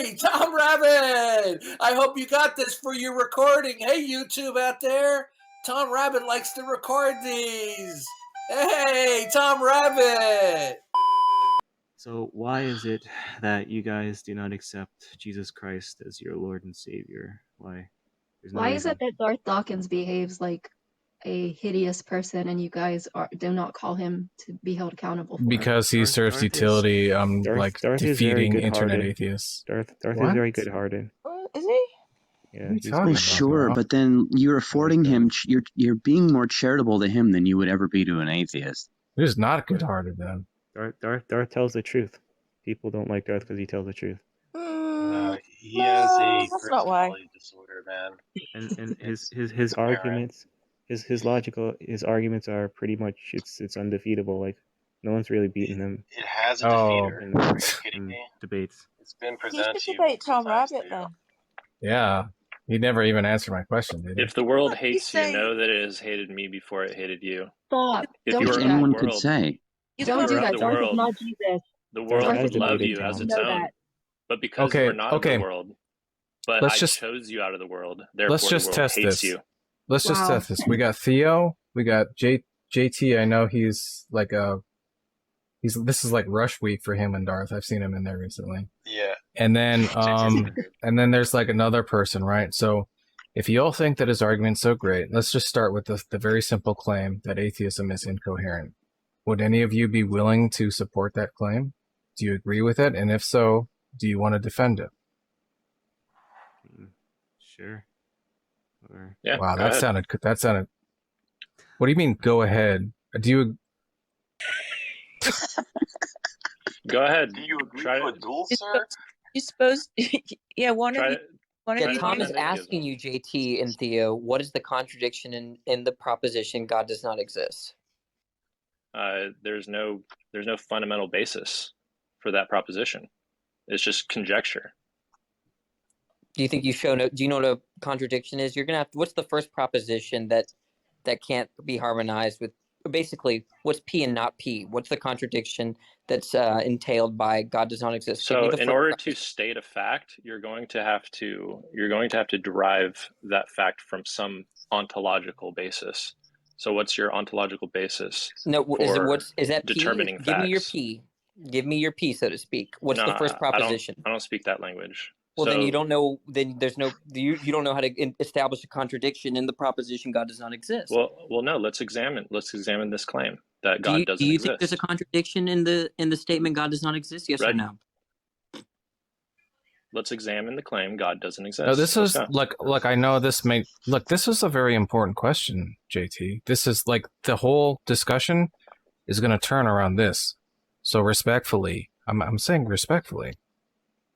Hey, Tom Rabbit! I hope you got this for your recording. Hey, YouTube out there. Tom Rabbit likes to record these. Hey, Tom Rabbit! So why is it that you guys do not accept Jesus Christ as your Lord and Savior? Why? There's no Why is reason. it that Darth Dawkins behaves like a hideous person and you guys do not call him to be held accountable for it? Because he serves Darth utility, Darth is very defeating internet good-hearted. atheists. Darth What? is very good-hearted. Is he? Yeah, What are you he's talking good. about, Sure, bro? but then you're affording that. him. You're being more charitable to him than you would ever be to an atheist. Who's not good-hearted then? Darth tells the truth. People don't like Darth because he tells the truth. He has a That's not why. personality disorder, man. And his arguments, his arguments are pretty much it's undefeatable. Like no one's really beaten him It has a Oh. defeater. in, Are you kidding in me? debates. It's been You presented should to you debate Tom multiple times Rabbit through. then. Yeah. He never even answered my question, did he? If the world Look, hates you you, say- know that it has hated me before it hated you. Stop. If Don't you do were Which of that. anyone the could world, say. if Don't you do were of that. the Darth is world, not Jesus. the world Darth would has love debated you Tom. as You its know own. that. But because you Okay, are not of okay. the world, but Let's I just- chose you out of the world, therefore Let's just the world test hates this. you. Let's just Wow. test this. We got Theo. We got JT. I know he's like this is like rush week for him and Darth. I've seen him in there recently. Yeah. And then JT's good. and then there's like another person, right? So if you all think that his argument's so great, let's just start with the very simple claim that atheism is incoherent. Would any of you be willing to support that claim? Do you agree with it? And if so, do you want to defend it? Sure. Or Yeah. Wow, go that ahead. sounded. What do you mean? Go ahead. Do you? Go ahead. Do you agree Try to a to- duel, You're sir? supposed, you're supposed yeah, one Try of you, to, one try of Yeah, you. to Tom is defend atheism. asking you, JT and Theo, what is the contradiction in the proposition God does not exist? There's no fundamental basis for that proposition. It's just conjecture. Do you think do you know what a contradiction is? You're gonna have what's the first proposition that can't be harmonized with basically what's P and not P? What's the contradiction that's entailed by God does not exist? Give me So the in first order to proposition. state a fact, you're going to have to derive that fact from some ontological basis. So what's your ontological basis No, for is that P? determining Give me your facts? P. Give me your P, so to speak. What's No, the first proposition? I don't speak that language. Well, then you So- don't know. Then there's no. You don't know how to establish a contradiction in the proposition God does not exist. Well, no. Let's examine this claim that do God you, doesn't do you exist. think there's a contradiction in the statement God does not exist? Yes or Ready? no? Let's examine the claim God doesn't exist. No, this Let's is go. like I know this may look. This is a very important question, JT. This is like the whole discussion is going to turn around this. So respectfully, I'm saying respectfully,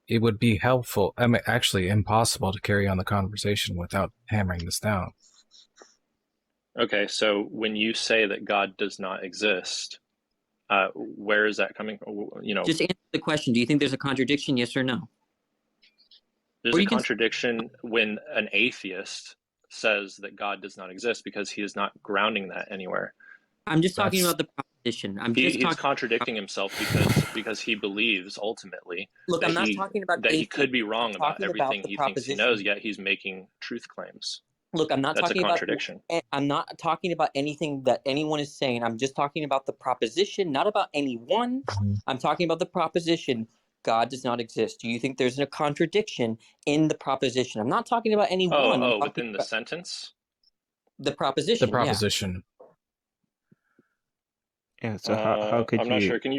it would be helpful. I mean, actually, impossible to carry on the conversation without hammering this down. Okay, so when you say that God does not exist, where is that coming from? You know, Just answer the question. Do you think there's a contradiction? Yes or no? there's or a you can- contradiction when an atheist says that God does not exist because he is not grounding that anywhere. I'm just talking That's- about the proposition. He's contradicting himself because he believes ultimately Look, that I'm not talking about that he atheism. could be wrong I'm about talking everything the he thinks he proposition. knows, yet he's making truth claims. Look, I'm not That's a talking contradiction. about. I'm not talking about anything that anyone is saying. I'm just talking about the proposition, not about anyone. Mhm. I'm talking about the proposition. God does not exist. Do you think there's a contradiction in the proposition? I'm not talking about anyone. I'm talking Within the about sentence? the proposition. The proposition. yeah. So how could I'm you? not sure. Can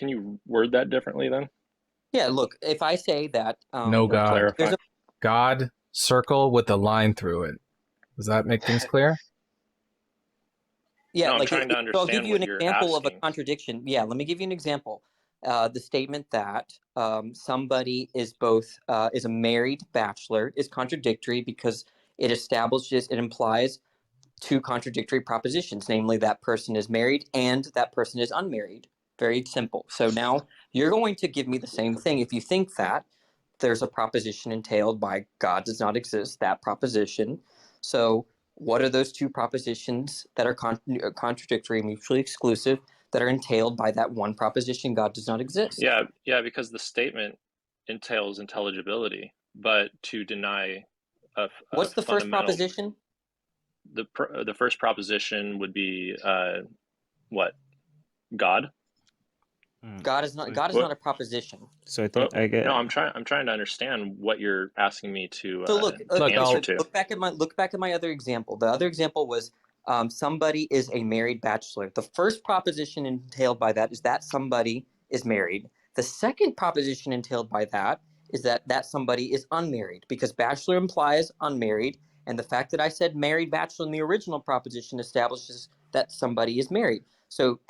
you word that differently then? Yeah. Look, if I say that No Or God. clarify? there's a God circle with a line through it. Does that make things clear? Yeah, No, I'm like trying to I'll understand give you what an you're example of a asking. contradiction. Yeah, let me give you an example. The statement that somebody is both is a married bachelor is contradictory because it implies two contradictory propositions, namely that person is married and that person is unmarried. Very simple. So now you're going to give me the same thing if you think that there's a proposition entailed by God does not exist, that proposition. So what are those two propositions that are contradictory, mutually exclusive, that are entailed by that one proposition, God does not exist? Yeah, because the statement entails intelligibility, but to deny a What's the first fundamental proposition? the first proposition would be what? God? God is not What? a proposition. So I think I get. No, I'm trying to understand what you're asking me to So look, answer to. look back at my other example. The other example was somebody is a married bachelor. The first proposition entailed by that is that somebody is married. The second proposition entailed by that is that somebody is unmarried, because bachelor implies unmarried, and the fact that I said married bachelor in the original proposition establishes that somebody is married. So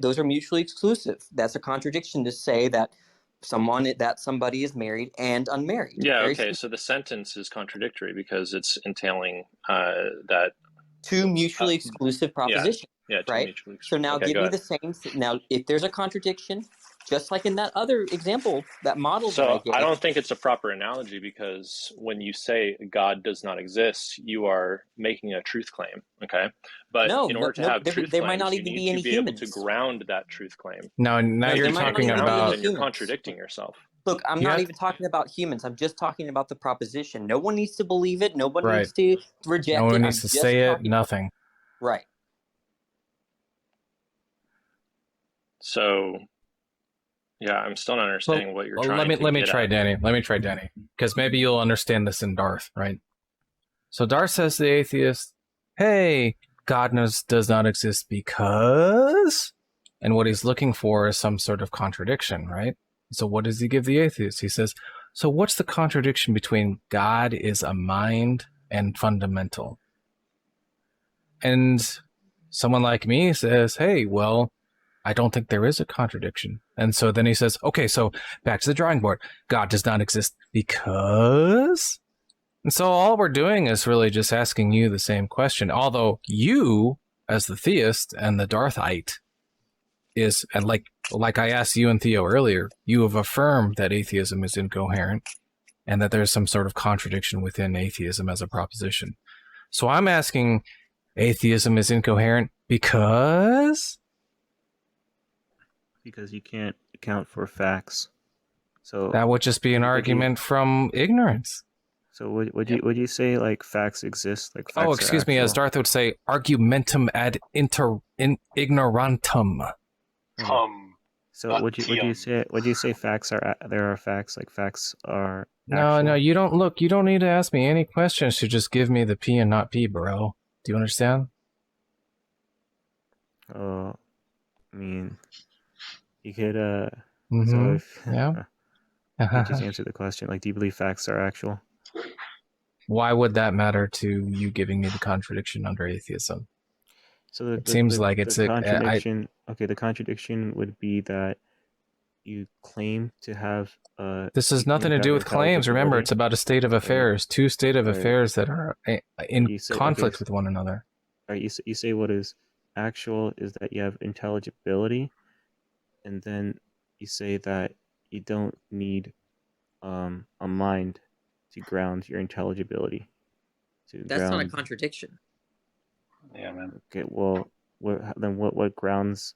those are mutually exclusive. That's a contradiction to say that somebody is married and unmarried. Yeah, Very okay. simple. So the sentence is contradictory because it's entailing that two mutually exclusive propositions. Yeah, two right? mutually exclusive. So now Okay, give go me ahead. the same. Now, if there's a contradiction, just like in that other example, that model that I So gave. I don't think it's a proper analogy, because when you say God does not exist, you are making a truth claim, okay? But in order to have truth there claims, might not you even need be any to be able to humans. ground that truth claim. Now you're If you can't talking ground it, about. then you're contradicting yourself. Look, I'm not even talking about humans. I'm just talking about the proposition. No one needs to believe it. No one Right. needs to reject it. No one I'm needs to just say it. talking- Nothing. Right. So, yeah, I'm still not understanding what you're trying to let me get try at. Danny. Let me try Danny, because maybe you'll understand this in Darth, right? So Darth says to the atheist, "Hey, God does not exist because," and what he's looking for is some sort of contradiction, right? So what does he give the atheist? He says, "So what's the contradiction between God is a mind and fundamental?" And someone like me says, "Hey, well, I don't think there is a contradiction." And so then he says, "Okay, so back to the drawing board. God does not exist because..." And so all we're doing is really just asking you the same question. Although you, as the theist and the Darthite, and like I asked you and Theo earlier, you have affirmed that atheism is incoherent and that there's some sort of contradiction within atheism as a proposition. So I'm asking, atheism is incoherent because you can't account for facts. So that would just be an argument from ignorance. So would you say like facts exist? Like facts excuse me, as Darth would say, argumentum ad ignorantum. So would you say facts there are facts, like facts are actual? No, you don't need to ask me any questions to just give me the P and not P, bro. Do you understand? I mean, you could Mm-hmm. So if you just answer the question, like, do you believe facts are actual? Why would that matter to you giving me the contradiction under atheism? So it seems like it's a contradiction. Okay, the contradiction would be that you claim to have. This has nothing to do with claims. Remember, it's about a state of affairs. Right. Two state of affairs that are in conflict with one another. Right. You say what is actual is that you have intelligibility, and then you say that you don't need a mind to ground your intelligibility. That's not a contradiction. Yeah, man. Okay, well, what grounds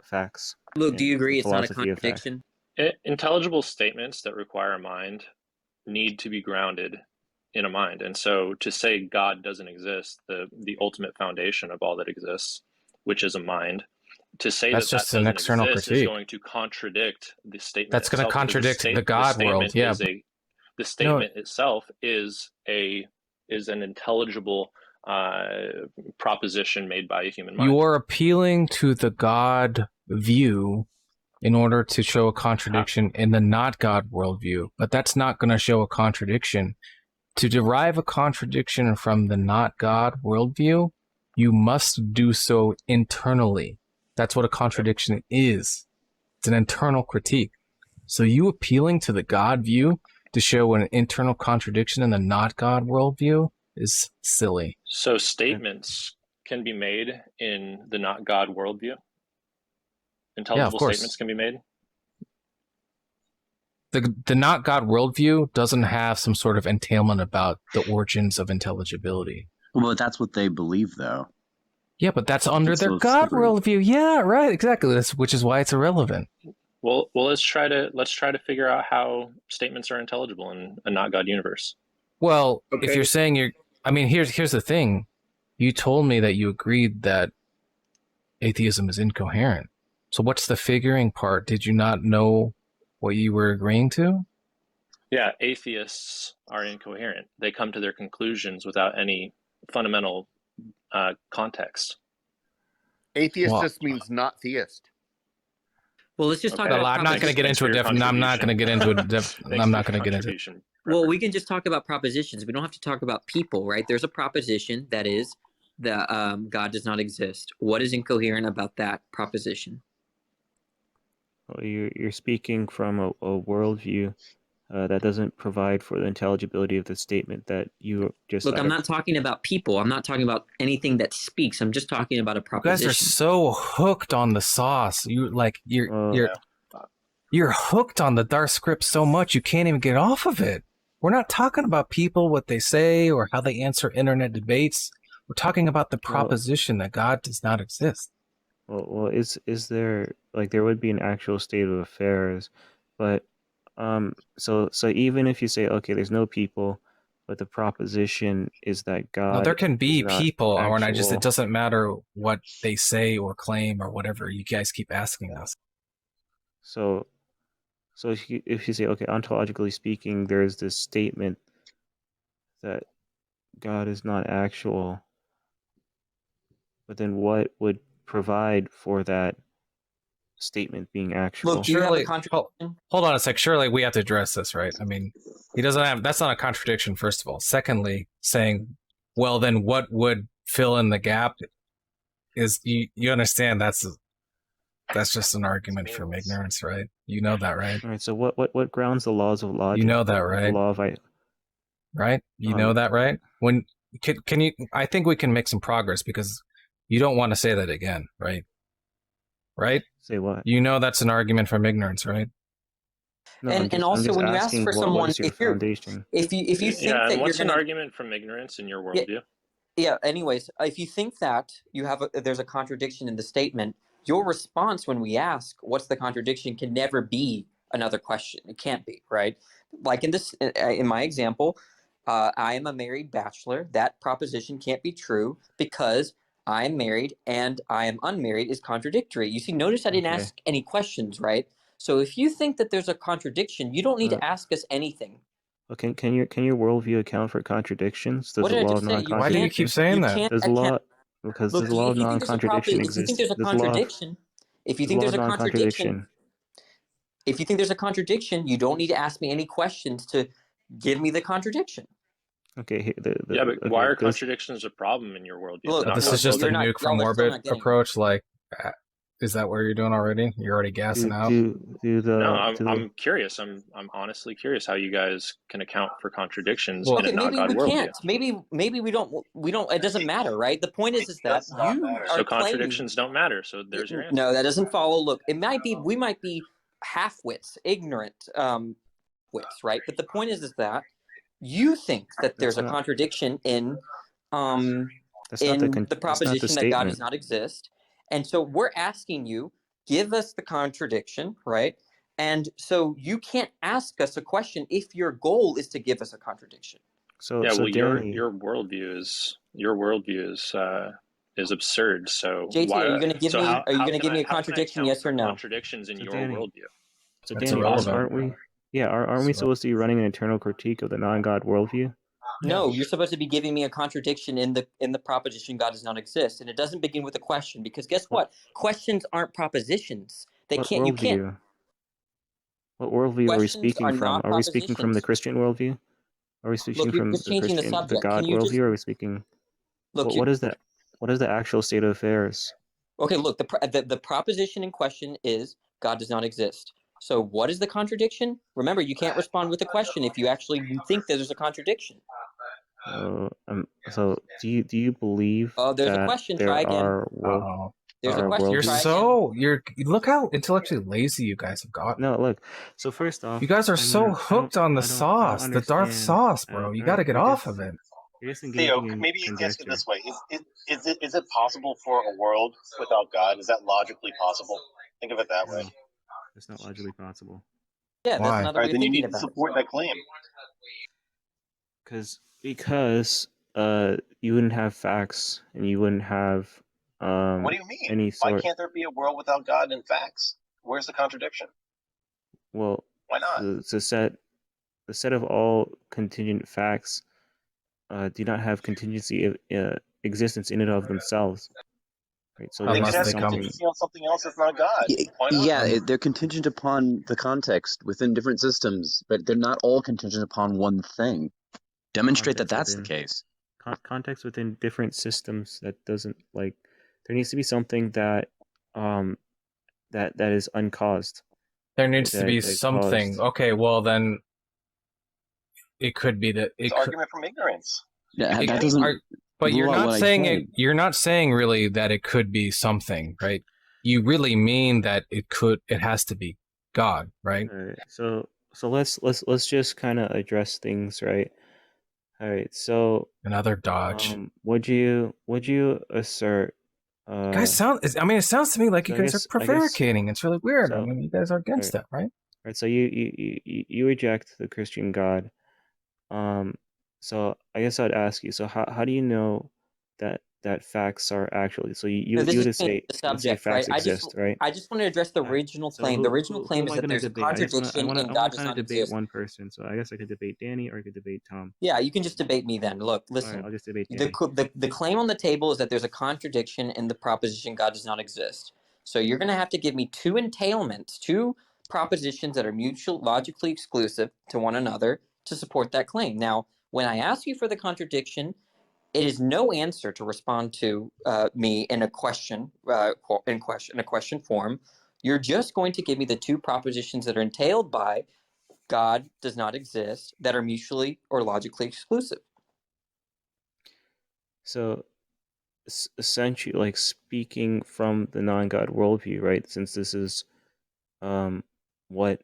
facts? Luke, do you agree it's not a contradiction? Intelligible statements that require a mind need to be grounded in a mind. And so to say God doesn't exist, the ultimate foundation of all that exists, which is a mind, to say that's just an external critique, is going to contradict the statement. That's going to contradict the God world. Yeah. The statement itself is an intelligible proposition made by a human mind. You are appealing to the God view in order to show a contradiction in the not God worldview, but that's not going to show a contradiction. To derive a contradiction from the not God worldview, you must do so internally. That's what a contradiction is. It's an internal critique. So you appealing to the God view to show an internal contradiction in the not God worldview is silly. So statements can be made in the not God worldview? Intelligible statements can be made? The not God worldview doesn't have some sort of entailment about the origins of intelligibility. Well, that's what they believe, though. Yeah, but that's under their God worldview. Yeah, right, exactly. Which is why it's irrelevant. Well, let's try to figure out how statements are intelligible in a not God universe. Well, if Okay. you're saying I mean, here's the thing. You told me that you agreed that atheism is incoherent. So what's the figuring part? Did you not know what you were agreeing to? Yeah, atheists are incoherent. They come to their conclusions without any fundamental context. Atheist Well, just means not theist. Well, let's just talk Okay. about I'm not going to get Thanks into for a your def. I'm not going to get into a def. Thanks I'm for not going your to get into. contribution. Well, we can just talk about propositions. We don't have to talk about people, right? There's a proposition that is that God does not exist. What is incoherent about that proposition? Well, you're speaking from a worldview that doesn't provide for the intelligibility of the statement that you just. Look, I'm not talking about people. I'm not talking about anything that speaks. I'm just talking about a You proposition. guys are so hooked on the sauce. You're hooked on the Darth script so much you can't even get off of it. We're not talking about people, what they say, or how they answer internet debates. We're talking about the proposition that God does not exist. Well, is there like there would be an actual state of affairs, but so even if you say okay, there's no people, but the proposition is that God. No, there can be is not people, and it actual. doesn't matter what they say or claim or whatever. You guys keep asking us. So if you say okay, ontologically speaking, there's this statement that God is not actual, but then what would provide for that statement being actual? Look, do you have a Surely, contradiction? hold on a sec. Surely we have to address this, right? I mean, he doesn't have. That's not a contradiction, first of all. Secondly, saying, well, then what would fill in the gap? Is you understand that's just an argument from ignorance, right? You know that, right? All right. So what grounds the laws of logic? You know that, right? The law of right? You know that, right? When can you? I think we can make some progress because you don't want to say that again, right? Right? Say what? You know that's an argument from ignorance, right? No, And also when you ask for someone, what is your foundation? if you think Yeah, that and what's you're an gonna, argument from ignorance in your worldview? yeah. Anyways, if you think that there's a contradiction in the statement, your response when we ask what's the contradiction can never be another question. It can't be, right? Like in my example, I am a married bachelor. That proposition can't be true because I am married and I am unmarried is contradictory. You see, notice I didn't ask any questions, right? So if you think that there's a contradiction, you don't need to ask us anything. Okay, can your worldview account for contradictions? Does What the did I law just of say? non-contradiction? Why do you keep saying that? Does the law because Look, does the law if of you think there's a non-contradiction if you think there's a exist? contradiction, if you think there's a contradiction, if you think there's a contradiction, you don't need to ask me any questions to give me the contradiction. Okay, but why are contradictions a problem in your worldview? Look, this is just a nuke from orbit approach. Like, is that what you're doing already? You're already gassing out. I'm curious. I'm honestly curious how you guys can account for contradictions in a not God worldview. Can't. Maybe we don't. It doesn't matter, right? The point is that you are contradictions don't matter. So there's your answer. No, that doesn't follow. Look, we might be half-wits, ignorant wits, right? But the point is that you think that there's a contradiction in the proposition that God does not exist. And so we're asking you, give us the contradiction, right? And so you can't ask us a question if your goal is to give us a contradiction. Your worldview is absurd. So JT, why, are you going to give me? Are you going to give me a contradiction? Yes or no? Contradictions in your worldview. So Danny, aren't we? Yeah, aren't we supposed to be running an internal critique of the non-God worldview? No, you're supposed to be giving me a contradiction in the proposition God does not exist, and it doesn't begin with a question because guess what? Questions aren't propositions. They can't. You can't. What worldview are we speaking from? Are we speaking from the Christian worldview? Are we speaking from the God worldview? Or are we speaking? Look, what is that? What is the actual state of affairs? Okay, look, the proposition in question is God does not exist. So what is the contradiction? Remember, you can't respond with a question if you actually think that there's a contradiction. So do you believe there's that a question. there Try again. There's a question. You're look how intellectually lazy you guys have gotten. No, look. So first off, you guys are so hooked on the sauce, the Darth sauce, bro. You got to get off of it. Theo, maybe you can ask it this way: is it possible for a world without God? Is that logically possible? Think of it that way. That's not logically possible. Yeah, that's Why? another All way right, of then you thinking need to about it. support that claim. Because you wouldn't have facts and you wouldn't have What do you mean? any Why sort. can't there be a world without God and facts? Where's the contradiction? Well, Why not? the set of all contingent facts do not have contingency existence in and of themselves. Right. So They there could Unless must be have they come. contingency on something else that's not God. Why not? Yeah, they're contingent upon the context within different systems, but they're not all contingent upon one thing. Demonstrate that context that's the within case. context within different systems. That doesn't like. There needs to be something that that is uncaused. There needs to be that something. caused. Okay, well then it could be that It's it could. argument from ignorance. Yeah, It that could- doesn't But you're rule out not what I saying said. it. You're not saying really that it could be something, right? You really mean that it could. It has to be God, right? All right. So let's just kind of address things, right? All right. So Another dodge. would you assert? You guys sound. I mean, it sounds to me like So you guys are prevaricating. It's really weird. I so- mean, you guys are against right. that, right? Right. So you reject the Christian God. So I guess I'd ask you. So how do you know that facts are actually? So No, this you is would changing say the you would say subject, right? facts exist, right? I just want to address the All right. original So claim. The original who claim am is I that going to there's a debate? I contradiction want and to God does kind of not debate exist. one person. So I guess I could debate Danny or I could debate Tom. Yeah, you can just debate me then. Look, All right, listen. I'll just debate The, Danny. the claim on the table is that there's a contradiction in the proposition God does not exist. So you're going to have to give me two entailments, two propositions that are mutual, logically exclusive to one another to support that claim. Now, when I ask you for the contradiction, it is no answer to respond to me in a question, in a question form. You're just going to give me the two propositions that are entailed by God does not exist that are mutually or logically exclusive. So essentially, like speaking from the non-God worldview, right? Since this is what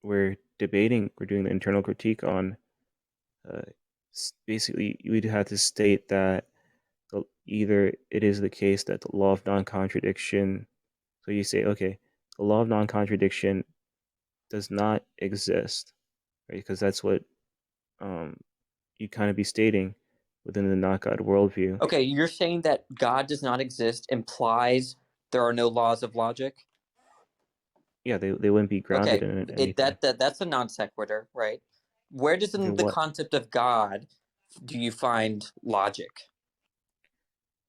we're debating, we're doing the internal critique on. Basically, you would have to state that either it is the case that the law of non-contradiction. So you say, okay, the law of non-contradiction does not exist, right? Because that's what you kind of be stating within the not God worldview. Okay, you're saying that God does not exist implies there are no laws of logic? Yeah, they wouldn't be grounded Okay, in anything. that's a non sequitur, right? Where does in Okay, the what? concept of God do you find logic?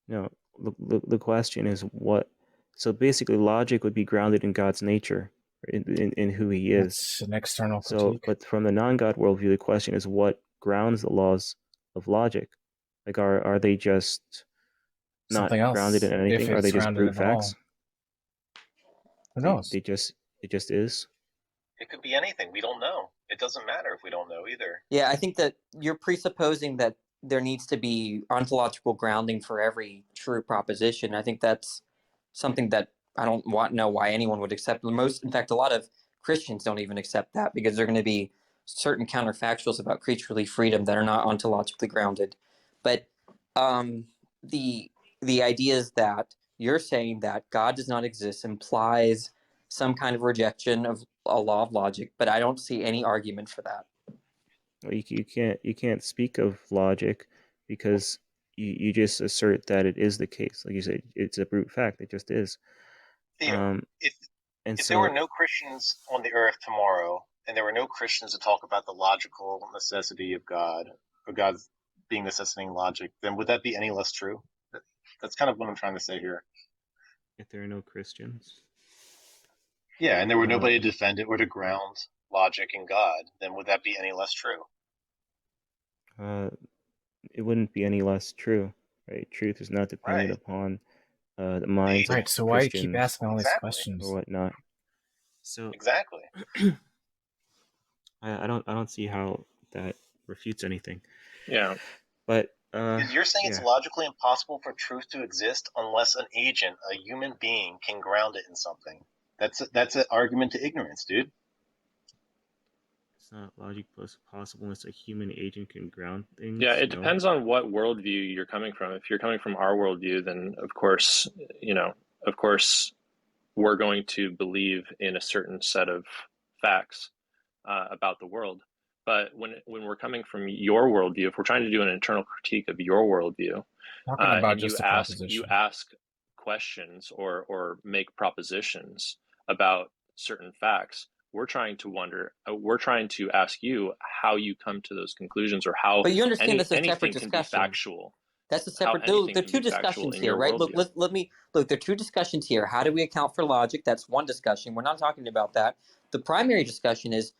No, the question is what. So basically, logic would be grounded in God's nature, in who He is. It's an external So, critique. but from the non-God worldview, the question is what grounds the laws of logic? Like, are they just not Something else. grounded in anything? If Are they it's just grounded brute in the facts? Who knows? It just is. It could be anything. We don't know. It doesn't matter if we don't know either. Yeah, I think that you're presupposing that there needs to be ontological grounding for every true proposition. I think that's something that I don't know why anyone would accept. In fact, a lot of Christians don't even accept that because they're going to be certain counterfactuals about creaturely freedom that are not ontologically grounded. But the idea is that you're saying that God does not exist implies some kind of rejection of a law of logic, but I don't see any argument for that. Well, you can't speak of logic because you just assert that it is the case. Like you said, it's a brute fact. It just is. Theo, if there were no Christians on the earth tomorrow, and there were no Christians to talk about the logical necessity of God, or God being necessitating logic, then would that be any less true? That's kind of what I'm trying to say here. If there are no Christians. Yeah, and there were nobody to defend it or to ground logic in God, then would that be any less true? It wouldn't be any less true, right? Truth is not dependent upon the minds of so why do you keep Christians asking all these questions or whatnot. So exactly, I don't see how that refutes anything. Yeah, but you're saying it's logically impossible for truth to exist unless an agent, a human being, can ground it in something. That's an argument to ignorance, dude. It's not logic plus possible unless a human agent can ground things. Yeah, it depends on what worldview you're coming from. If you're coming from our worldview, then of course, we're going to believe in a certain set of facts about the world. But when we're coming from your worldview, if we're trying to do an internal critique of your worldview, Talking about and just you a ask proposition. questions or make propositions about certain facts, we're trying to ask you how you come to those conclusions, or how But you understand that's a separate anything can be discussion. factual. That's a How separate. anything There are can two be factual discussions in here, your right? Look, worldview. let me look. There are two discussions here. How do we account for logic? That's one discussion. We're not talking about that. The primary discussion is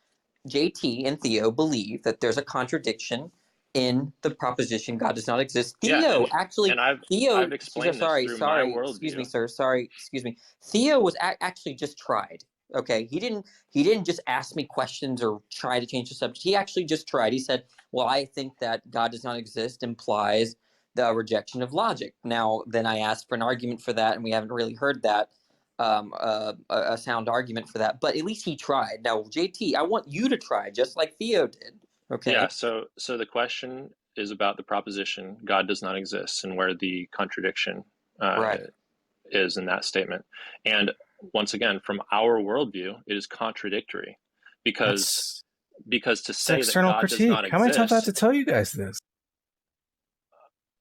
JT and Theo believe that there's a contradiction in the proposition God does not exist. Yeah, Theo actually, and I've Theo, explained this through my excuse me, worldview. sir, sorry, excuse me. Theo was actually just tried. Okay, he didn't just ask me questions or try to change the subject. He actually just tried. He said, "Well, I think that God does not exist implies the rejection of logic." Now, then I asked for an argument for that, and we haven't really heard that a sound argument for that. But at least he tried. Now, JT, I want you to try, just like Theo did. Okay. Yeah. So the question is about the proposition God does not exist, and where the contradiction Right. is in that statement. And once again, from our worldview, it is contradictory, because to It's say that external God does critique. not How many times do I have exist. to tell you guys this?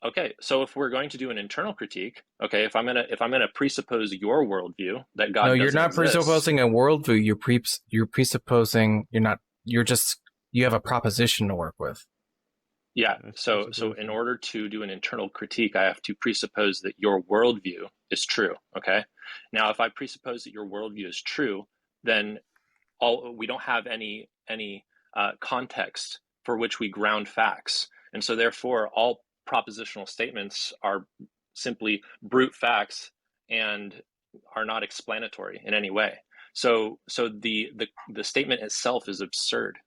Okay, so if we're going to do an internal critique, okay, if I'm gonna presuppose your worldview that God No, doesn't you're not exist, presupposing a worldview. You're presupposing. You have a proposition to work with. yeah. So in order to do an internal critique, I have to presuppose that your worldview is true. Okay. Now, if I presuppose that your worldview is true, then we don't have any context for which we ground facts, and so therefore all propositional statements are simply brute facts and are not explanatory in any way. So the statement itself is absurd.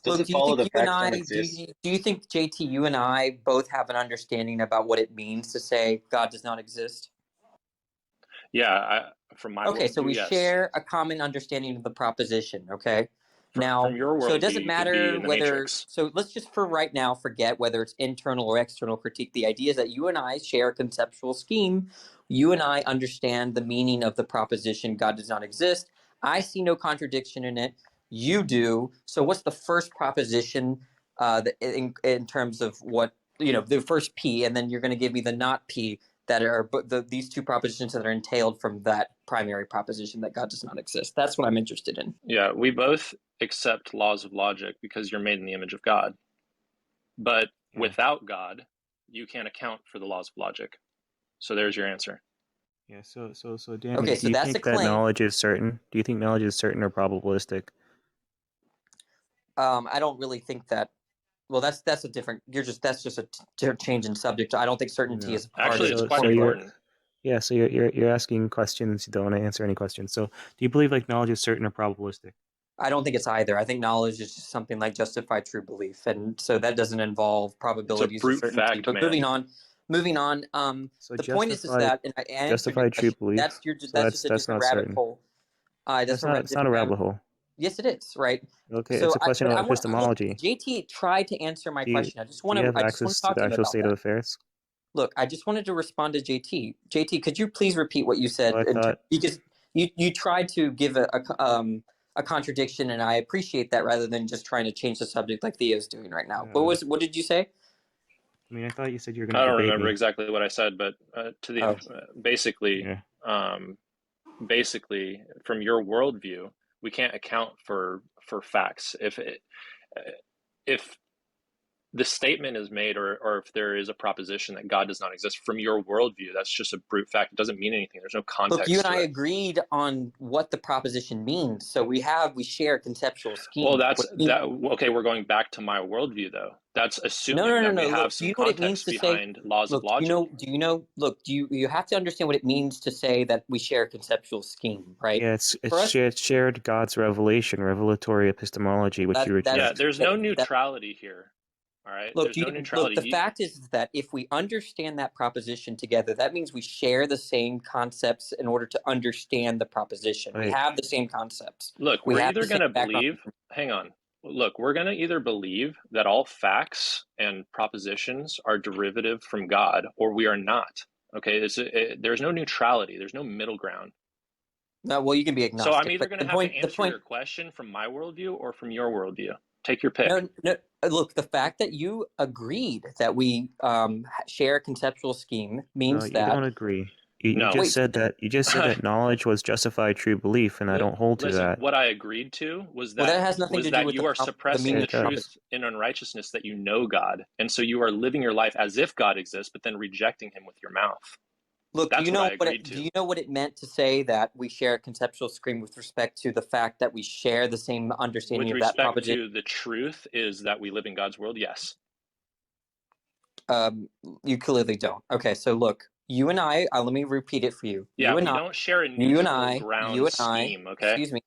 Does Look, it follow the facts don't do exist? you think JT, you and I both have an understanding about what it means to say God does not exist? Yeah, from my Okay, worldview, so we yes. share a common understanding of the proposition. Okay. From your worldview, So it doesn't you could be matter in the whether. Matrix. So let's just for right now forget whether it's internal or external critique. The idea is that you and I share a conceptual scheme. You and I understand the meaning of the proposition God does not exist. I see no contradiction in it. You do. So what's the first proposition in terms of what, the first P, and then you're going to give me the not P that are these two propositions that are entailed from that primary proposition that God does not exist. That's what I'm interested in. Yeah, we both accept laws of logic because you're made in the image of God. But without God, you can't account for the laws of logic. So there's your answer. Yeah. So Daniel, Okay, do so you that's think a that claim. knowledge is certain? Do you think knowledge is certain or probabilistic? I don't really think that. Well, that's a different. That's just a change in subject. I don't think certainty is part Actually, of it's quite so important. you're asking questions. You don't want to answer any questions. So do you believe like knowledge is certain or probabilistic? I don't think it's either. I think knowledge is just something like justified true belief, and so that doesn't involve probabilities or brute certainty. fact, But man. moving on. So The point is that, and I answered your justified true question. belief. That's just a that's different not rabbit certain. hole. It's not a different rabbit hole. Yes, it is, right? Okay, So it's a question but of I want epistemology. JT tried to answer my Do you question. I just do want you to have access to talk the to him actual about state that. of affairs? Look, I just wanted to respond to JT. JT, could you please repeat what you said? I thought Because you tried to give a contradiction, and I appreciate that rather than just trying to change the subject like Theo's doing right now. What did you say? I mean, I thought you said you were going I to don't debate remember me. exactly what I said, but basically, basically, from your worldview, we can't account for facts. If the statement is made, or if there is a proposition that God does not exist, from your worldview, that's just a brute fact. It doesn't mean anything. There's no context. Look, you and to I it. agreed on what the proposition means, so we share a conceptual scheme. Well, okay. We're going back to my worldview, though. That's assuming that we have Look, some context behind laws of logic. You have to understand what it means to say that we share a conceptual scheme, right? Yeah, it's shared God's revelatory epistemology, which you reject. Yeah, there's no neutrality here. All right. Look, There's no neutrality. the fact is that if we understand that proposition together, that means we share the same concepts in order to understand the proposition. Right. We have the same concepts. Look, we're either going to believe. Hang on. Look, we're going to either believe that all facts and propositions are derivative from God, or we are not. Okay, there's no neutrality. There's no middle ground. No, well, you can be agnostic. So I'm either but going to the have point, to the answer point, your question from my worldview or from your worldview. Take your pick. no. Look, the fact that you agreed that we share a conceptual scheme means No, you that. don't agree. You No. just Wait. said that knowledge was justified true belief, and I don't hold to Listen, that. what I agreed to was Well, that that has nothing to do with you are the suppressing meaning the It does. truth in unrighteousness that you know God, and so you are living your life as if God exists, but then rejecting Him with your mouth. Look, That's do you what know I agreed to. Do you know what it meant to say that we share a conceptual scheme with respect to the fact that we share the same understanding With of that respect proposition? to the truth is that we live in God's world. Yes. You clearly don't. Okay, so look, you and I. Let me repeat it for you. Yeah, You and we I. don't share a You and neutral I. ground You and I. scheme. Okay. Excuse me.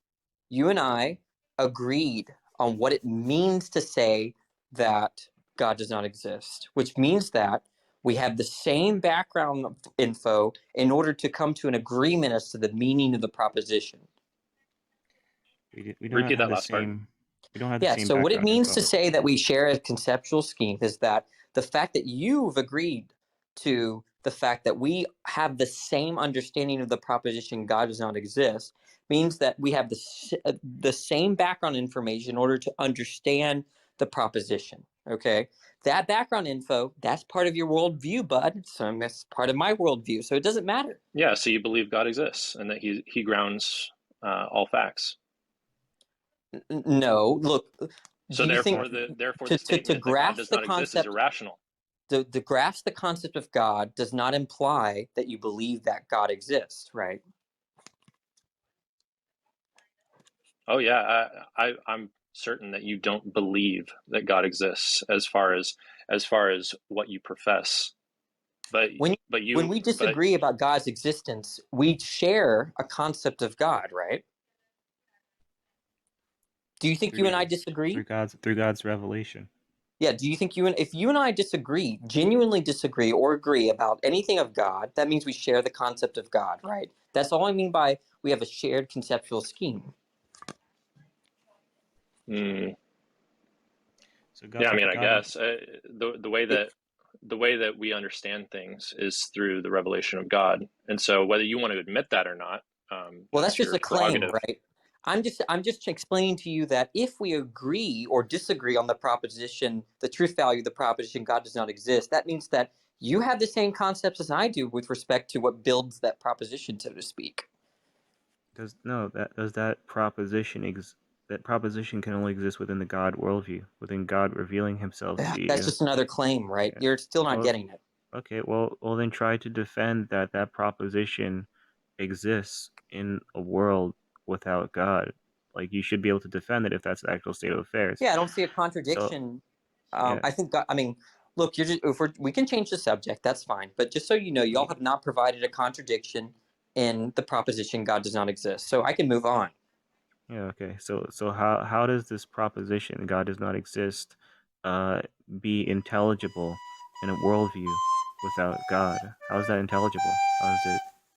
You and I agreed on what it means to say that God does not exist, which means that we have the same background info in order to come to an agreement as to the meaning of the proposition. We don't Repeat have that the last part. same. We don't have the Yeah, same so what it background means info. to say that we share a conceptual scheme is that the fact that you've agreed to the fact that we have the same understanding of the proposition God does not exist means that we have the same background information in order to understand the proposition. Okay, that background info, that's part of your worldview, bud. So that's part of my worldview. So it doesn't matter. Yeah. So you believe God exists and that He grounds all facts. No, look. So Do you therefore, think the statement that God grasp does the not exist is concept? irrational. The grasp the concept of God does not imply that you believe that God exists, right? Oh yeah, I'm certain that you don't believe that God exists as far as what you profess. But When we disagree about God's existence, we share a concept of God, right? Do you think you and I disagree? Through God's revelation. Yeah. Do you think if you and I disagree, genuinely disagree or agree about anything of God, that means we share the concept of God, right? That's all I mean by we have a shared conceptual scheme. So God, yeah, I mean, I God, guess the way that we understand things is through the revelation of God, and so whether you want to admit that or not, Well, that's just your a claim, prerogative. right? I'm just explaining to you that if we agree or disagree on the proposition, the truth value of the proposition God does not exist, that means that you have the same concepts as I do with respect to what builds that proposition, so to speak. That proposition can only exist within the God worldview, within God revealing Himself to you. That's just another claim, right? Yeah. You're still not getting it. Okay, well then try to defend that proposition exists in a world without God. Like, you should be able to defend it if that's the actual state of affairs. Yeah, I don't see a contradiction. Yeah. I think, I mean, look, we can change the subject, that's fine. But just so you know, y'all have not provided a contradiction in the proposition God does not exist. So I can move on. Yeah, okay. So how does this proposition, God does not exist, be intelligible in a worldview without God? How is that intelligible? How is it